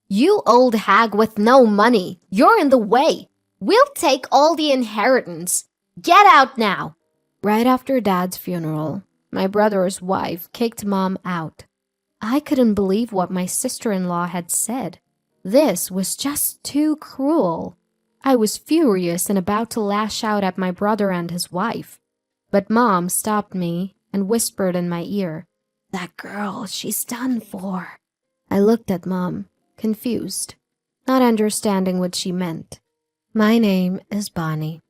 "You old hag with no money, you're in the way. We'll take all the inheritance. Get out now." Right after Dad's funeral, my brother's wife kicked Mom out. I couldn't believe what my sister-in-law had said. This was just too cruel. I was furious and about to lash out at my brother and his wife. But Mom stopped me and whispered in my ear, "That girl, she's done for." I looked at Mom, confused, not understanding what she meant. "My name is Bonnie.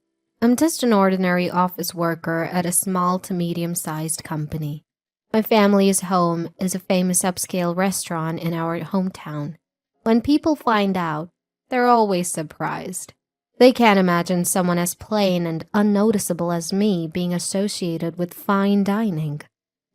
I'm just an ordinary office worker at a small to medium-sized company. My family's home is a famous upscale restaurant in our hometown. When people find out, they're always surprised. They can't imagine someone as plain and unnoticeable as me being associated with fine dining.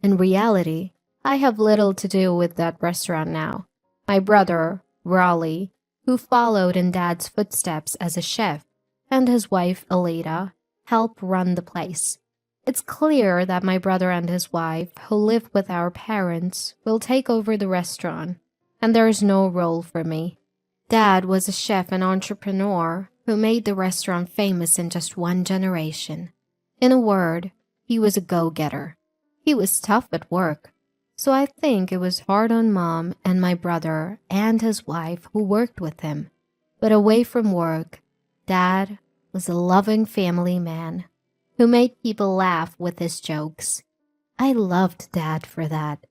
In reality, I have little to do with that restaurant now. My brother, Raleigh, who followed in Dad's footsteps as a chef, and his wife, Aleda, help run the place. It's clear that my brother and his wife, who live with our parents, will take over the restaurant, and there is no role for me. Dad was a chef and entrepreneur who made the restaurant famous in just one generation. In a word, he was a go-getter. He was tough at work, so I think it was hard on Mom and my brother and his wife who worked with him. But away from work, Dad was a loving family man who made people laugh with his jokes. I loved Dad for that.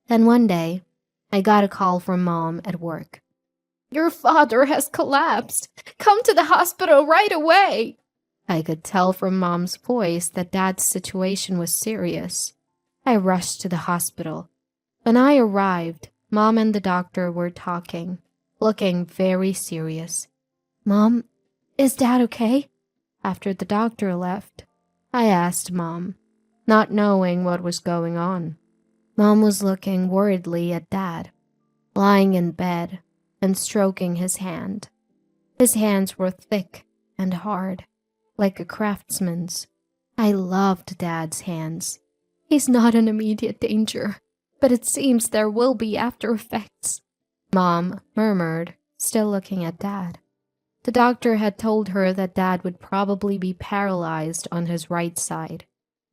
Then one day, I got a call from Mom at work. "Your father has collapsed. Come to the hospital right away." I could tell from Mom's voice that Dad's situation was serious. I rushed to the hospital. When I arrived, Mom and the doctor were talking, looking very serious. "Mom, is Dad okay?" After the doctor left, I asked Mom, not knowing what was going on. Mom was looking worriedly at Dad, lying in bed and stroking his hand. His hands were thick and hard, like a craftsman's. I loved Dad's hands. "He's not in immediate danger, but it seems there will be after effects," Mom murmured, still looking at Dad. The doctor had told her that Dad would probably be paralyzed on his right side.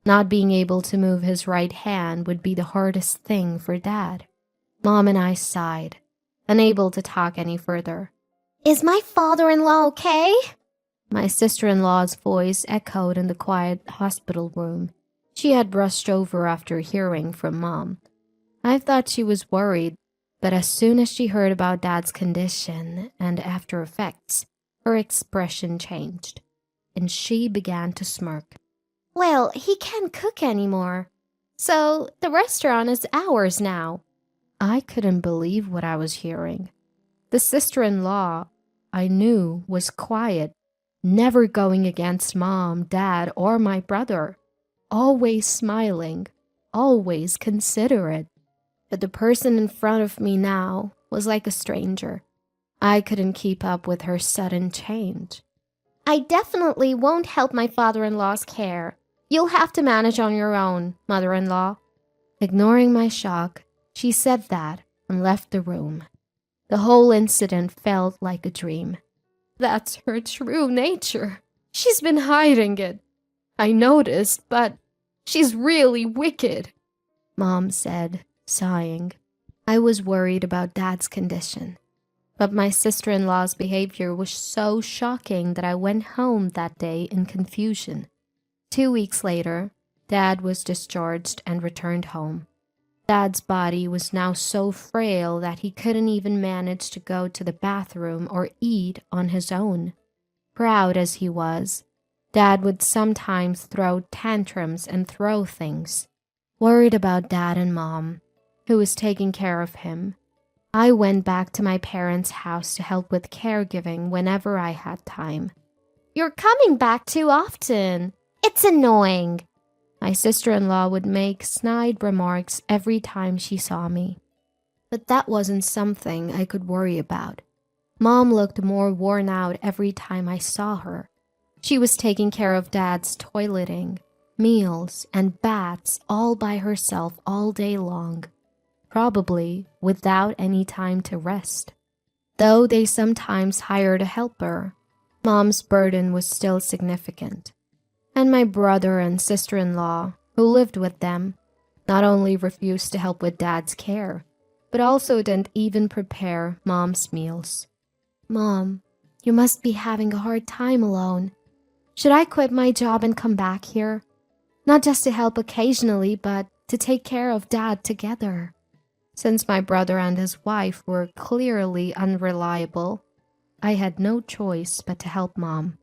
Not being able to move his right hand would be the hardest thing for Dad. Mom and I sighed, unable to talk any further. "Is my father-in-law okay?" My sister-in-law's voice echoed in the quiet hospital room. She had brushed over after hearing from Mom. I thought she was worried, but as soon as she heard about Dad's condition and after effects, her expression changed, and she began to smirk. "Well, he can't cook anymore, so the restaurant is ours now." I couldn't believe what I was hearing. The sister-in-law I knew was quiet, never going against Mom, Dad, or my brother, always smiling, always considerate. But the person in front of me now was like a stranger. I couldn't keep up with her sudden change. "I definitely won't help my father-in-law's care. You'll have to manage on your own, mother-in-law." Ignoring my shock, she said that and left the room. The whole incident felt like a dream. "That's her true nature. She's been hiding it. I noticed, but she's really wicked," Mom said, sighing. I was worried about Dad's condition, but my sister-in-law's behavior was so shocking that I went home that day in confusion. 2 weeks later, Dad was discharged and returned home. Dad's body was now so frail that he couldn't even manage to go to the bathroom or eat on his own. Proud as he was, Dad would sometimes throw tantrums and throw things. Worried about Dad and Mom, who was taking care of him, I went back to my parents' house to help with caregiving whenever I had time. "You're coming back too often. It's annoying." My sister-in-law would make snide remarks every time she saw me. But that wasn't something I could worry about. Mom looked more worn out every time I saw her. She was taking care of Dad's toileting, meals, and baths all by herself all day long, probably without any time to rest. Though they sometimes hired a helper, Mom's burden was still significant. And my brother and sister-in-law, who lived with them, not only refused to help with Dad's care, but also didn't even prepare Mom's meals. Mom, you must be having a hard time alone. Should I quit my job and come back here? Not just to help occasionally, but to take care of Dad together. Since my brother and his wife were clearly unreliable, I had no choice but to help Mom.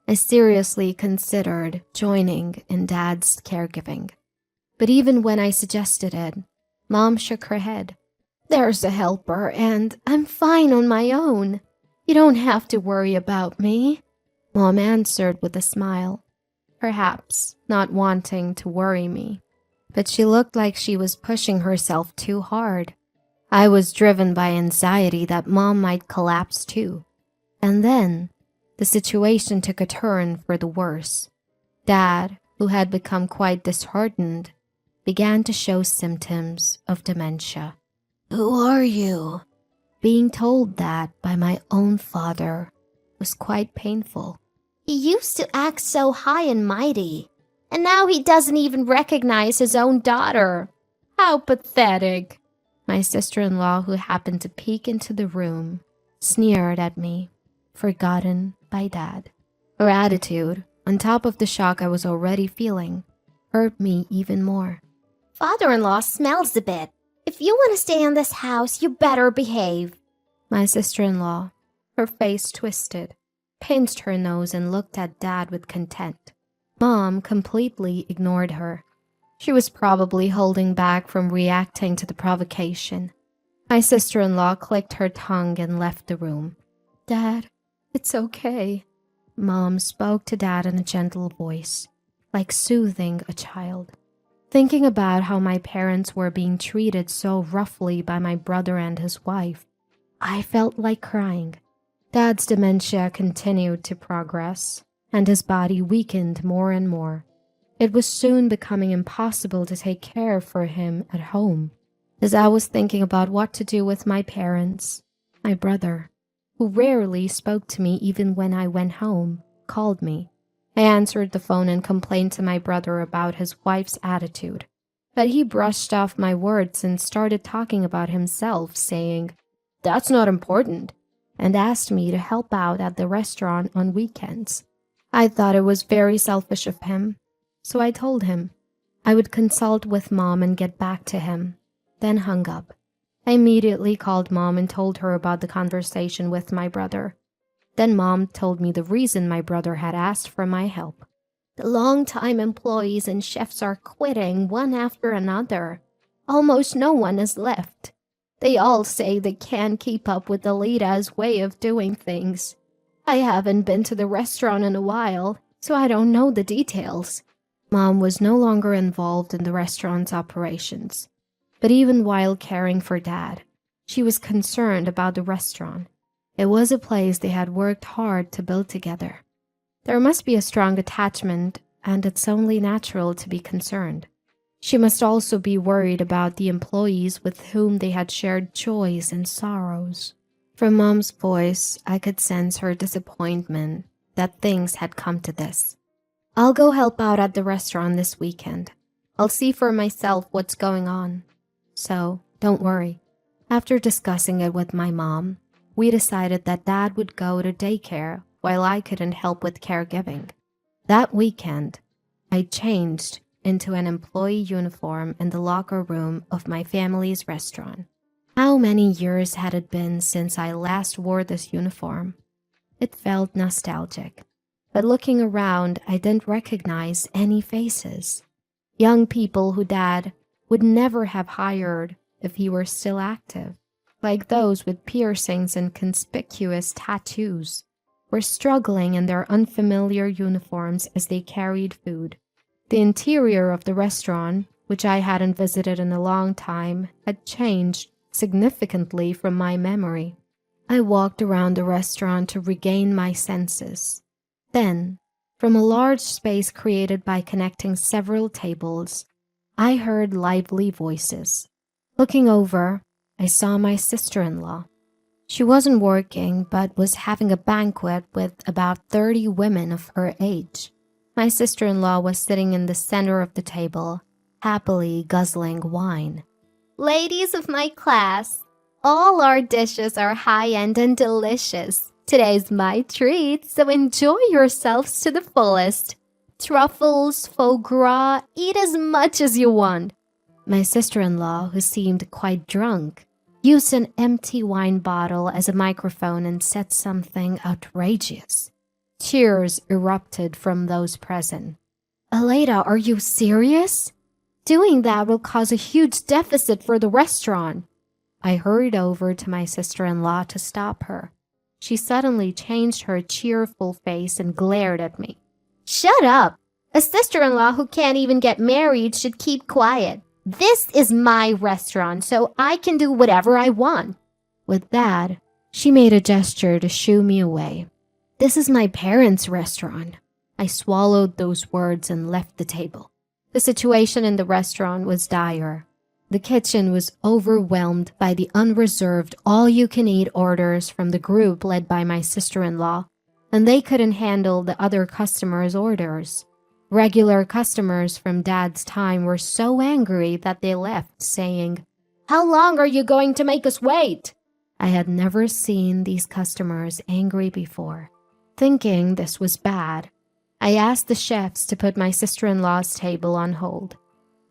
I seriously considered joining in Dad's caregiving. But even when I suggested it, Mom shook her head. There's a helper, and I'm fine on my own. You don't have to worry about me, Mom answered with a smile, perhaps not wanting to worry me. But she looked like she was pushing herself too hard. I was driven by anxiety that Mom might collapse too. And then, the situation took a turn for the worse. Dad, who had become quite disheartened, began to show symptoms of dementia. Who are you? Being told that by my own father was quite painful. He used to act so high and mighty, and now he doesn't even recognize his own daughter. How pathetic. My sister-in-law, who happened to peek into the room, sneered at me, forgotten by Dad. Her attitude, on top of the shock I was already feeling, hurt me even more. Father-in-law smells a bit. If you want to stay in this house, you better behave. My sister-in-law, her face twisted, pinched her nose and looked at Dad with contempt. Mom completely ignored her. She was probably holding back from reacting to the provocation. My sister-in-law clicked her tongue and left the room. Dad, it's okay. Mom spoke to Dad in a gentle voice, like soothing a child. Thinking about how my parents were being treated so roughly by my brother and his wife, I felt like crying. Dad's dementia continued to progress, and his body weakened more and more. It was soon becoming impossible to take care for him at home. As I was thinking about what to do with my parents, my brother, who rarely spoke to me even when I went home, called me. I answered the phone and complained to my brother about his wife's attitude. But he brushed off my words and started talking about himself, saying, "That's not important," and asked me to help out at the restaurant on weekends. I thought it was very selfish of him, so I told him I would consult with Mom and get back to him, then hung up. I immediately called Mom and told her about the conversation with my brother. Then Mom told me the reason my brother had asked for my help. The long-time employees and chefs are quitting one after another. Almost no one is left. They all say they can't keep up with Alita's way of doing things. I haven't been to the restaurant in a while, so I don't know the details. Mom was no longer involved in the restaurant's operations. But even while caring for Dad, she was concerned about the restaurant. It was a place they had worked hard to build together. There must be a strong attachment, and it's only natural to be concerned. She must also be worried about the employees with whom they had shared joys and sorrows. From Mom's voice, I could sense her disappointment that things had come to this. I'll go help out at the restaurant this weekend. I'll see for myself what's going on. So, don't worry. After discussing it with my mom, we decided that Dad would go to daycare while I couldn't help with caregiving. That weekend, I changed into an employee uniform in the locker room of my family's restaurant. How many years had it been since I last wore this uniform? It felt nostalgic, but looking around, I didn't recognize any faces. Young people who Dad would never have hired if he were still active, like those with piercings and conspicuous tattoos, were struggling in their unfamiliar uniforms as they carried food. The interior of the restaurant, which I hadn't visited in a long time, had changed significantly from my memory. I walked around the restaurant to regain my senses. Then, from a large space created by connecting several tables, I heard lively voices. Looking over, I saw my sister-in-law. She wasn't working, but was having a banquet with about 30 women of her age. My sister-in-law was sitting in the center of the table, happily guzzling wine. Ladies of my class, all our dishes are high-end and delicious. Today's my treat, so enjoy yourselves to the fullest. Truffles, foie gras, eat as much as you want. My sister-in-law, who seemed quite drunk, used an empty wine bottle as a microphone and said something outrageous. Cheers erupted from those present. Aleda, are you serious? Doing that will cause a huge deficit for the restaurant. I hurried over to my sister-in-law to stop her. She suddenly changed her cheerful face and glared at me. Shut up! A sister-in-law who can't even get married should keep quiet. This is my restaurant, so I can do whatever I want. With that, she made a gesture to shoo me away. This is my parents' restaurant. I swallowed those words and left the table. The situation in the restaurant was dire. The kitchen was overwhelmed by the unreserved all-you-can-eat orders from the group led by my sister-in-law, and they couldn't handle the other customers' orders. Regular customers from Dad's time were so angry that they left, saying, "How long are you going to make us wait?" I had never seen these customers angry before. Thinking this was bad, I asked the chefs to put my sister-in-law's table on hold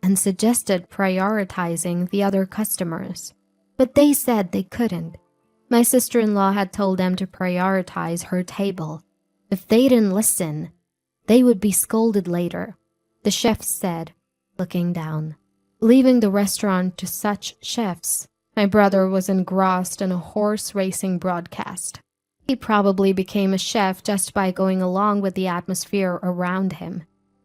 and suggested prioritizing the other customers, but they said they couldn't. My sister-in-law had told them to prioritize her table. If they didn't listen, they would be scolded later, the chefs said, looking down. Leaving the restaurant to such chefs, my brother was engrossed in a horse racing broadcast. He probably became a chef just by going along with the atmosphere around him.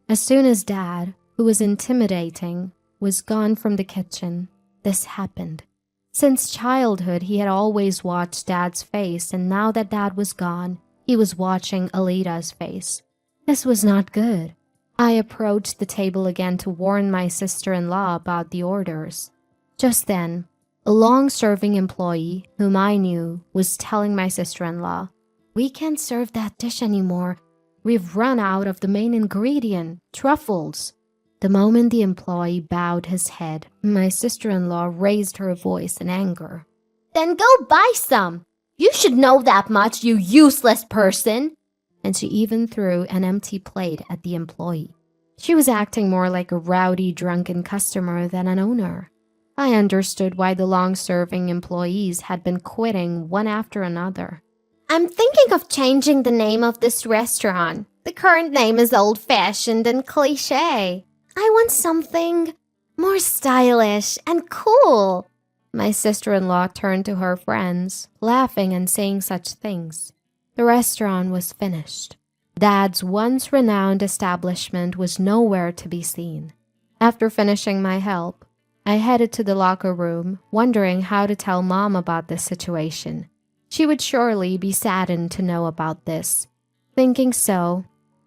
As soon as Dad, who was intimidating, was gone from the kitchen, this happened. Since childhood, he had always watched Dad's face, and now that Dad was gone, he was watching Aleda's face. This was not good. I approached the table again to warn my sister-in-law about the orders. Just then, a long-serving employee, whom I knew, was telling my sister-in-law, "We can't serve that dish anymore. We've run out of the main ingredient, truffles." The moment the employee bowed his head, my sister-in-law raised her voice in anger. "Then go buy some! You should know that much, you useless person!" And she even threw an empty plate at the employee. She was acting more like a rowdy, drunken customer than an owner. I understood why the long-serving employees had been quitting one after another. "I'm thinking of changing the name of this restaurant. The current name is old-fashioned and cliché. I want something more stylish and cool." My sister-in-law turned to her friends, laughing and saying such things. The restaurant was finished. Dad's once renowned establishment was nowhere to be seen. After finishing my help, I headed to the locker room, wondering how to tell Mom about this situation. She would surely be saddened to know about this. Thinking so,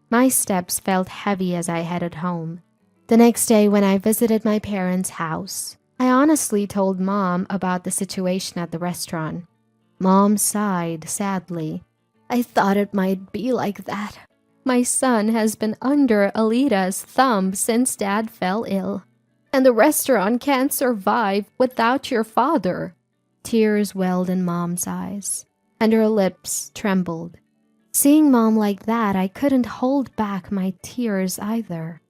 my steps felt heavy as I headed home. The next day when I visited my parents' house, I honestly told Mom about the situation at the restaurant. Mom sighed sadly. "I thought it might be like that. My son has been under Aleda's thumb since Dad fell ill. And the restaurant can't survive without your father." Tears welled in Mom's eyes, and her lips trembled. Seeing Mom like that, I couldn't hold back my tears either.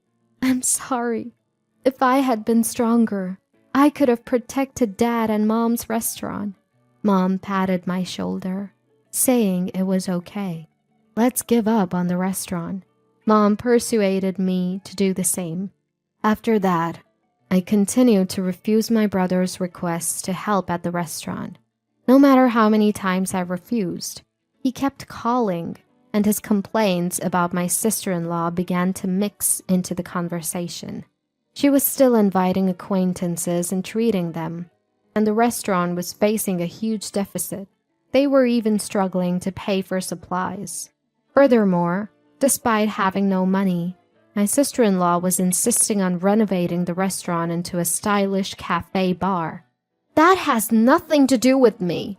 "I'm sorry. If I had been stronger, I could have protected Dad and Mom's restaurant." Mom patted my shoulder, saying it was okay. "Let's give up on the restaurant." Mom persuaded me to do the same. After that, I continued to refuse my brother's requests to help at the restaurant. No matter how many times I refused, he kept calling, and his complaints about my sister-in-law began to mix into the conversation. She was still inviting acquaintances and treating them, and the restaurant was facing a huge deficit. They were even struggling to pay for supplies. Furthermore, despite having no money, my sister-in-law was insisting on renovating the restaurant into a stylish cafe bar. "That has nothing to do with me."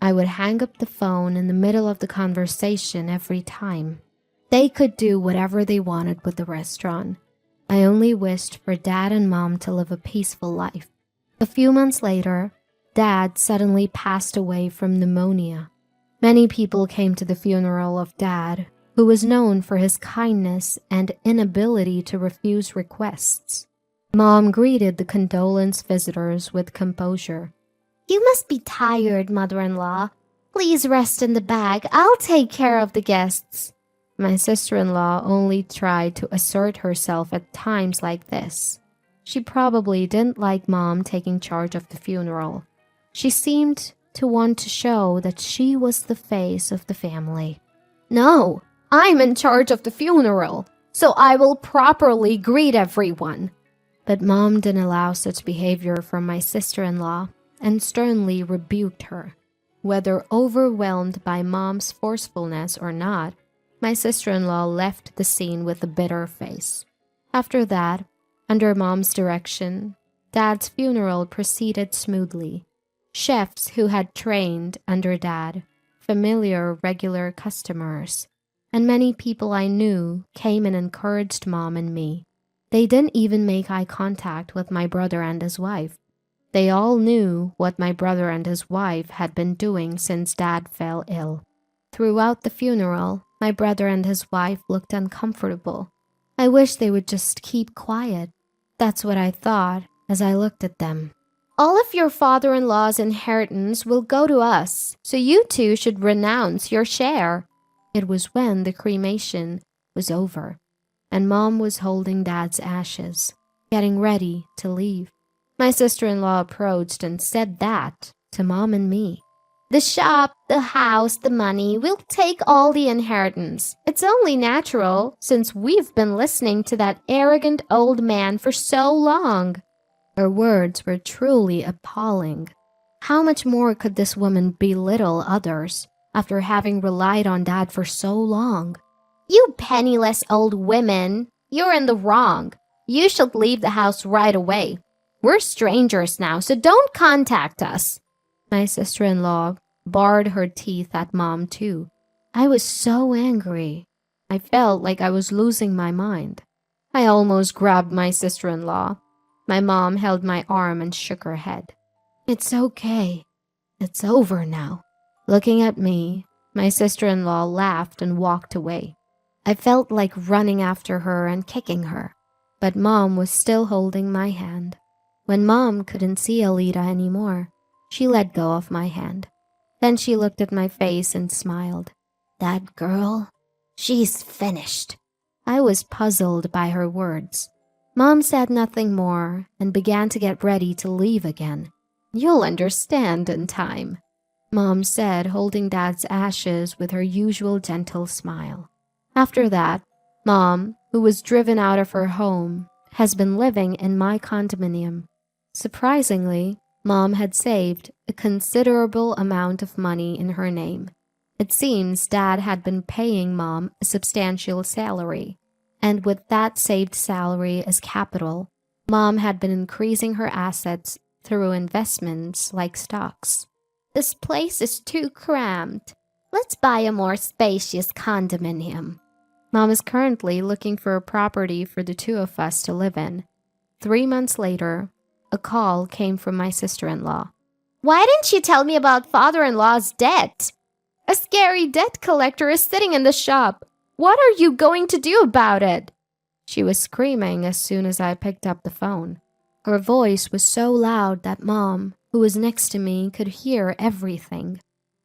I would hang up the phone in the middle of the conversation every time. They could do whatever they wanted with the restaurant. I only wished for Dad and Mom to live a peaceful life. A few months later, Dad suddenly passed away from pneumonia. Many people came to the funeral of Dad, who was known for his kindness and inability to refuse requests. Mom greeted the condolence visitors with composure. "You must be tired, mother-in-law. Please rest in the bag. I'll take care of the guests." My sister-in-law only tried to assert herself at times like this. She probably didn't like Mom taking charge of the funeral. She seemed to want to show that she was the face of the family. "No, I'm in charge of the funeral, so I will properly greet everyone." But Mom didn't allow such behavior from my sister-in-law and sternly rebuked her. Whether overwhelmed by Mom's forcefulness or not, my sister-in-law left the scene with a bitter face. After that, under Mom's direction, Dad's funeral proceeded smoothly. Chefs who had trained under Dad, familiar regular customers, and many people I knew came and encouraged Mom and me. They didn't even make eye contact with my brother and his wife. They all knew what my brother and his wife had been doing since Dad fell ill. Throughout the funeral, my brother and his wife looked uncomfortable. I wish they would just keep quiet. That's what I thought as I looked at them. "All of your father-in-law's inheritance will go to us, so you two should renounce your share." It was when the cremation was over, and Mom was holding Dad's ashes, getting ready to leave. My sister-in-law approached and said that to Mom and me. "The shop, the house, the money, we'll take all the inheritance. It's only natural, since we've been listening to that arrogant old man for so long." Her words were truly appalling. How much more could this woman belittle others after having relied on Dad for so long? "You penniless old women, you're in the wrong. You should leave the house right away. We're strangers now, so don't contact us." My sister-in-law bared her teeth at Mom too. I was so angry. I felt like I was losing my mind. I almost grabbed my sister-in-law. My mom held my arm and shook her head. "It's okay. It's over now." Looking at me, my sister-in-law laughed and walked away. I felt like running after her and kicking her, but Mom was still holding my hand. When Mom couldn't see Alida anymore, she let go of my hand. Then she looked at my face and smiled. "That girl, she's finished." I was puzzled by her words. Mom said nothing more and began to get ready to leave again. "You'll understand in time," Mom said, holding Dad's ashes with her usual gentle smile. After that, Mom, who was driven out of her home, has been living in my condominium. Surprisingly, Mom had saved a considerable amount of money in her name. It seems Dad had been paying Mom a substantial salary, and with that saved salary as capital, Mom had been increasing her assets through investments like stocks. "This place is too cramped. Let's buy a more spacious condominium." Mom is currently looking for a property for the two of us to live in. 3 months later, a call came from my sister-in-law. "Why didn't you tell me about father-in-law's debt? A scary debt collector is sitting in the shop. What are you going to do about it?" She was screaming as soon as I picked up the phone. Her voice was so loud that Mom, who was next to me, could hear everything.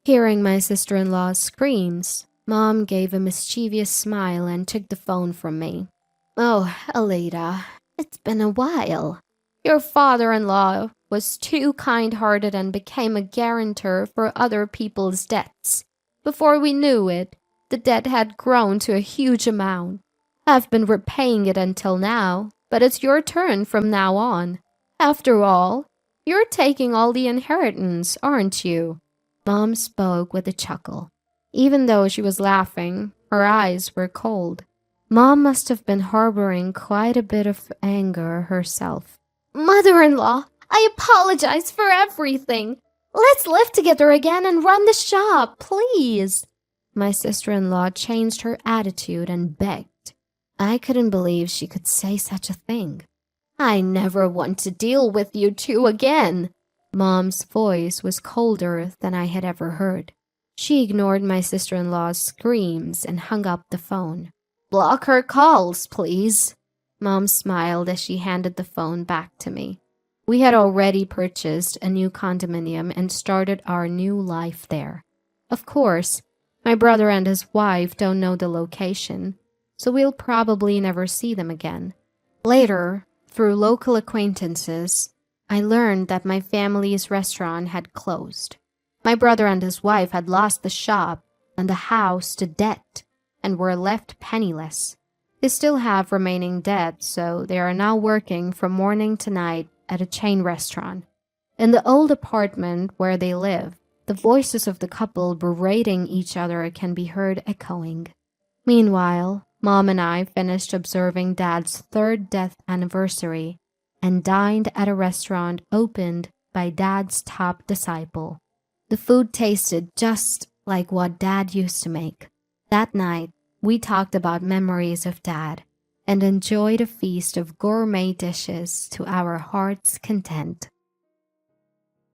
Hearing my sister-in-law's screams, Mom gave a mischievous smile and took the phone from me. "Oh, Alida, it's been a while. Your father-in-law was too kind-hearted and became a guarantor for other people's debts. Before we knew it, the debt had grown to a huge amount. I've been repaying it until now, but it's your turn from now on. After all, you're taking all the inheritance, aren't you?" Mom spoke with a chuckle. Even though she was laughing, her eyes were cold. Mom must have been harboring quite a bit of anger herself. "Mother-in-law, I apologize for everything. Let's live together again and run the shop, please. My sister-in-law changed her attitude and begged. I couldn't believe she could say such a thing. I never want to deal with you two again. Mom's voice was colder than I had ever heard. She ignored my sister-in-law's screams and hung up the phone. Block her calls, please. Mom smiled as she handed the phone back to me. We had already purchased a new condominium and started our new life there. Of course, my brother and his wife don't know the location, so we'll probably never see them again. Later, through local acquaintances, I learned that my family's restaurant had closed. My brother and his wife had lost the shop and the house to debt and were left penniless. They still have remaining debt, so they are now working from morning to night at a chain restaurant. In the old apartment where they live, the voices of the couple berating each other can be heard echoing. Meanwhile, Mom and I finished observing Dad's third death anniversary and dined at a restaurant opened by Dad's top disciple. The food tasted just like what Dad used to make. That night, we talked about memories of Dad and enjoyed a feast of gourmet dishes to our heart's content.